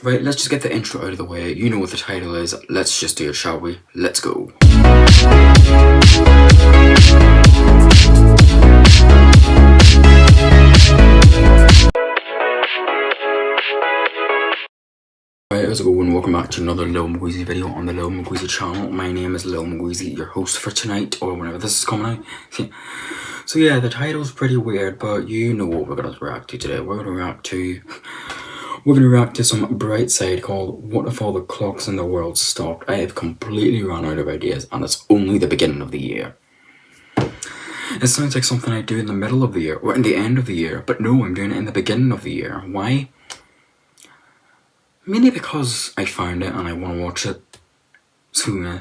Right, let's just get the intro out of the way. You know what the title is. Let's just do it, shall we? Let's go. Right, how's it going? Welcome back to another Lil Mgweezy video on the Lil Mgweezy channel. My name is Lil Mgweezy, your host for tonight, or whenever this is coming out. So yeah, the title's pretty weird, but you know what we're gonna react to today. We're gonna react to some Brightside called What If All the Clocks in the World Stopped. I have completely run out of ideas, and it's only the beginning of the year. It sounds like something I do in the middle of the year, or in the end of the year, but no, I'm doing it in the beginning of the year. Why? Mainly because I found it and I want to watch it. So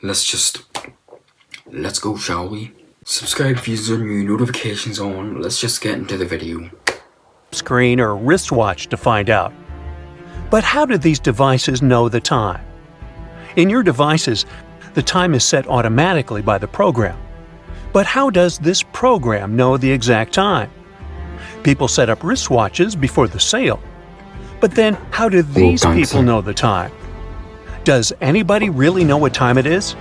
let's go, shall we? Subscribe if you're new, notifications on. Let's just get into the video. Screen or wristwatch to find out. But how do these devices know the time? In your devices, the time is set automatically by the program. But how does this program know the exact time? People set up wristwatches before the sale. But then how do these people know the time? Does anybody really know what time it is?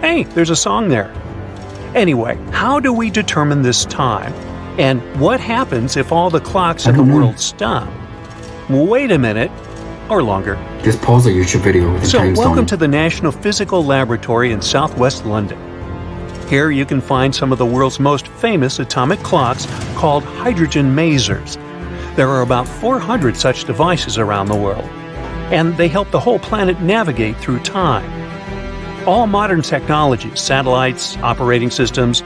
Hey, there's a song there. Anyway, how do we determine this time? And what happens if all the clocks in the world stop? Wait a minute, or longer. Just pause the YouTube video with the time's done. Welcome to the National Physical Laboratory in southwest London. Here you can find some of the world's most famous atomic clocks called hydrogen masers. There are about 400 such devices around the world, and they help the whole planet navigate through time. All modern technologies, satellites, operating systems,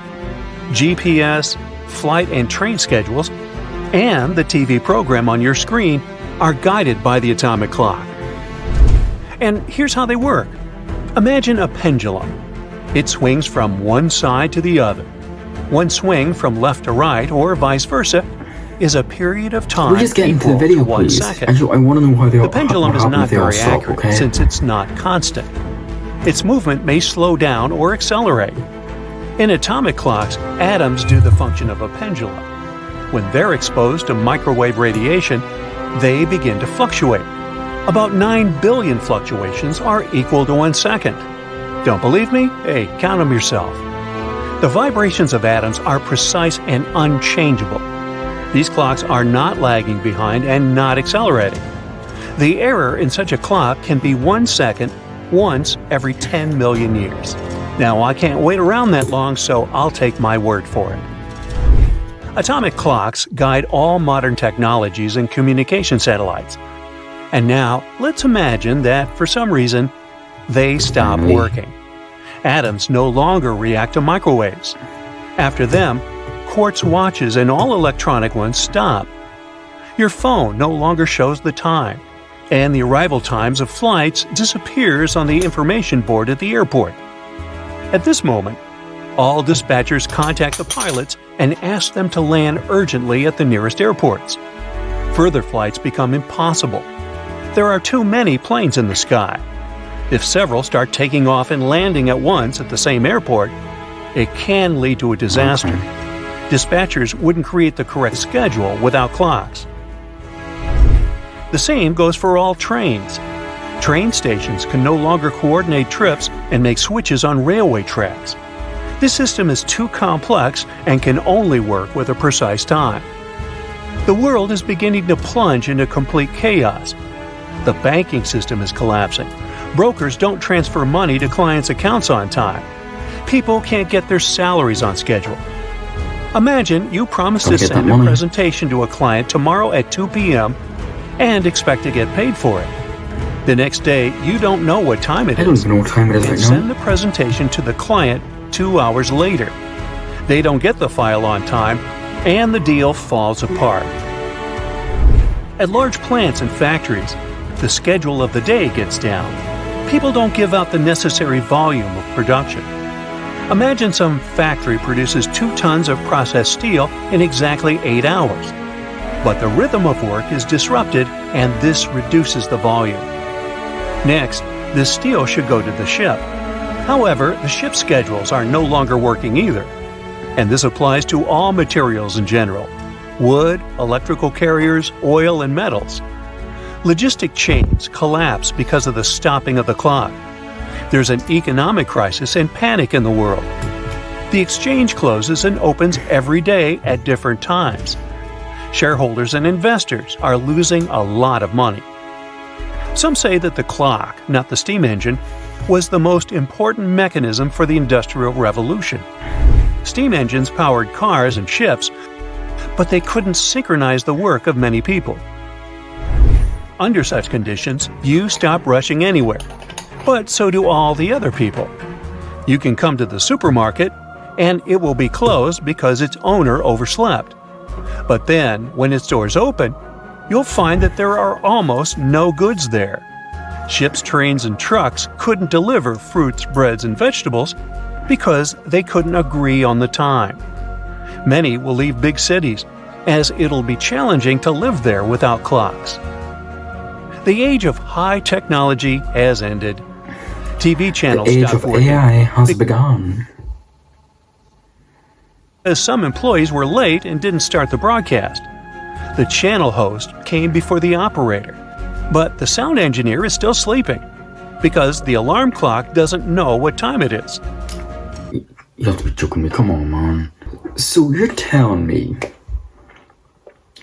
GPS, flight and train schedules, and the TV program on your screen are guided by the atomic clock. And here's how they work. Imagine a pendulum. It swings from one side to the other. One swing from left to right, or vice versa, is a period of time equal to 1 second. I want to know how the pendulum is not very accurate since it's not constant. Its movement may slow down or accelerate. In atomic clocks, atoms do the function of a pendulum. When they're exposed to microwave radiation, they begin to fluctuate. About 9 billion fluctuations are equal to 1 second. Don't believe me? Hey, count them yourself. The vibrations of atoms are precise and unchangeable. These clocks are not lagging behind and not accelerating. The error in such a clock can be 1 second once every 10 million years. Now, I can't wait around that long, so I'll take my word for it. Atomic clocks guide all modern technologies and communication satellites. And now, let's imagine that, for some reason, they stop working. Atoms no longer react to microwaves. After them, quartz watches and all electronic ones stop. Your phone no longer shows the time, and the arrival times of flights disappears on the information board at the airport. At this moment, all dispatchers contact the pilots and ask them to land urgently at the nearest airports. Further flights become impossible. There are too many planes in the sky. If several start taking off and landing at once at the same airport, it can lead to a disaster. Dispatchers wouldn't create the correct schedule without clocks. The same goes for all trains. Train stations can no longer coordinate trips and make switches on railway tracks. This system is too complex and can only work with a precise time. The world is beginning to plunge into complete chaos. The banking system is collapsing. Brokers don't transfer money to clients' accounts on time. People can't get their salaries on schedule. Imagine you promise to send a presentation to a client tomorrow at 2 p.m. and expect to get paid for it. The next day, you don't know what time it is. I don't even know what time it is right now. Send the presentation to the client 2 hours later. They don't get the file on time, and the deal falls apart. At large plants and factories, the schedule of the day gets down. People don't give out the necessary volume of production. Imagine some factory produces 2 tons of processed steel in exactly 8 hours. But the rhythm of work is disrupted, and this reduces the volume. Next, this steel should go to the ship. However, the ship schedules are no longer working either. And this applies to all materials in general: wood, electrical carriers, oil, and metals. Logistic chains collapse because of the stopping of the clock. There's an economic crisis and panic in the world. The exchange closes and opens every day at different times. Shareholders and investors are losing a lot of money. Some say that the clock, not the steam engine, was the most important mechanism for the Industrial Revolution. Steam engines powered cars and ships, but they couldn't synchronize the work of many people. Under such conditions, you stop rushing anywhere, but so do all the other people. You can come to the supermarket, and it will be closed because its owner overslept. But then, when its doors open, you'll find that there are almost no goods there. Ships, trains, and trucks couldn't deliver fruits, breads, and vegetables because they couldn't agree on the time. Many will leave big cities, as it'll be challenging to live there without clocks. The age of high technology has ended. TV channels The age stopped of working AI has begun. as some employees were late and didn't start the broadcast. The channel host came before the operator, but the sound engineer is still sleeping because the alarm clock doesn't know what time it is. You have to be joking me, come on, man. So you're telling me,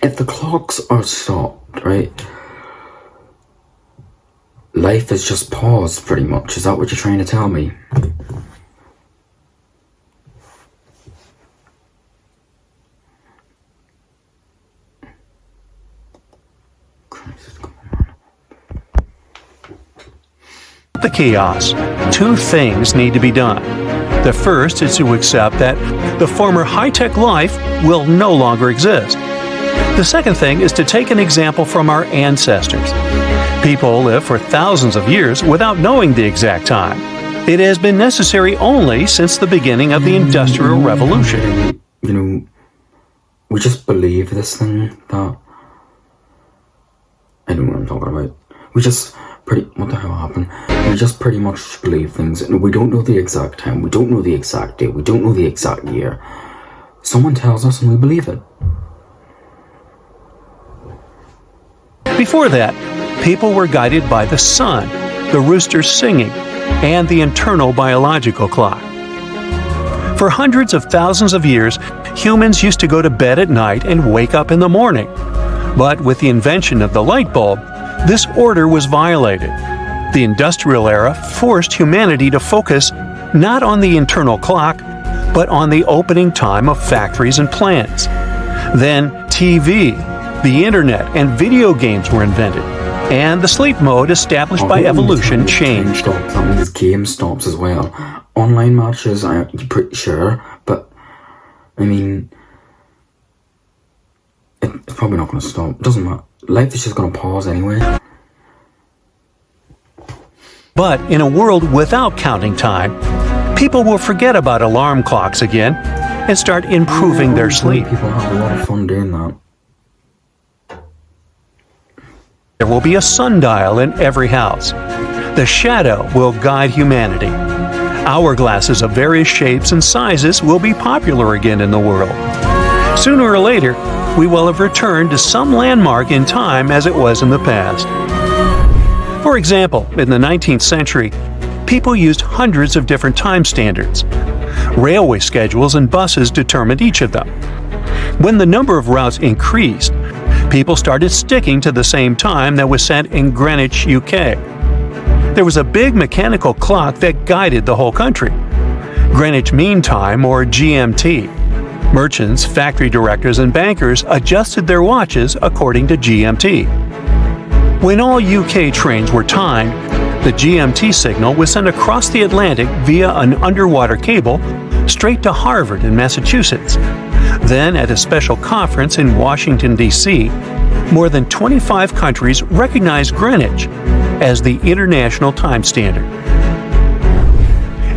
if the clocks are stopped, right, life is just paused pretty much, is that what you're trying to tell me? The chaos. Two things need to be done. The first is to accept that the former high-tech life will no longer exist. The second thing is to take an example from our ancestors. People live for thousands of years without knowing the exact time. It has been necessary only since the beginning of the Industrial Revolution. You know, we just believe this thing that... I don't know what I'm talking about. What the hell happened? We just pretty much believe things, and we don't know the exact time, we don't know the exact date, we don't know the exact year. Someone tells us and we believe it. Before that, people were guided by the sun, the rooster singing, and the internal biological clock. For hundreds of thousands of years, humans used to go to bed at night and wake up in the morning. But with the invention of the light bulb, this order was violated. The industrial era forced humanity to focus not on the internal clock, but on the opening time of factories and plants. Then TV, the internet, and video games were invented, and the sleep mode established by evolution changed. That means game stops as well. Online matches, I'm pretty sure, but I mean, it's probably not going to stop. It doesn't matter. Life is just going to pause anyway. But in a world without counting time, people will forget about alarm clocks again and start improving their sleep. People have a lot of fun doing that. There will be a sundial in every house. The shadow will guide humanity. Hourglasses of various shapes and sizes will be popular again in the world. Sooner or later, we will have returned to some landmark in time as it was in the past. For example, in the 19th century, people used hundreds of different time standards. Railway schedules and buses determined each of them. When the number of routes increased, people started sticking to the same time that was set in Greenwich, UK. There was a big mechanical clock that guided the whole country. Greenwich Mean Time, or GMT. Merchants, factory directors, and bankers adjusted their watches according to GMT. When all UK trains were timed, the GMT signal was sent across the Atlantic via an underwater cable straight to Harvard in Massachusetts. Then, at a special conference in Washington, D.C., more than 25 countries recognized Greenwich as the international time standard.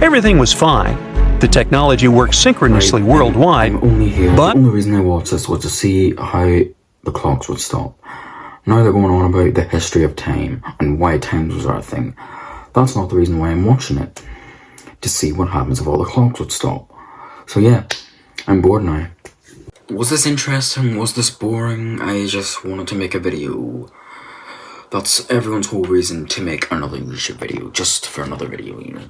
Everything was fine. The technology worked synchronously worldwide, I'm only here. but the only reason I watched this was to see how the clocks would stop. Now they're going on about the history of time and why times was our thing. That's not the reason why I'm watching it. To see what happens if all the clocks would stop. So yeah, I'm bored now. Was this interesting? Was this boring? I just wanted to make a video. that's everyone's whole reason to make another YouTube video, just for another video, you know.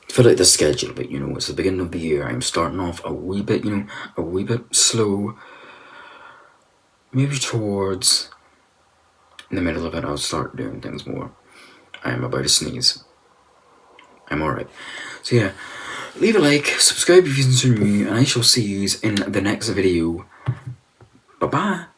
Fill out the schedule a bit, you know. It's the beginning of the year. I'm starting off a wee bit, you know, a wee bit slow. Maybe towards in the middle of it, I'll start doing things more. I am about to sneeze. I'm alright. So yeah, leave a like, subscribe if you're new, and I shall see you in the next video. Bye bye.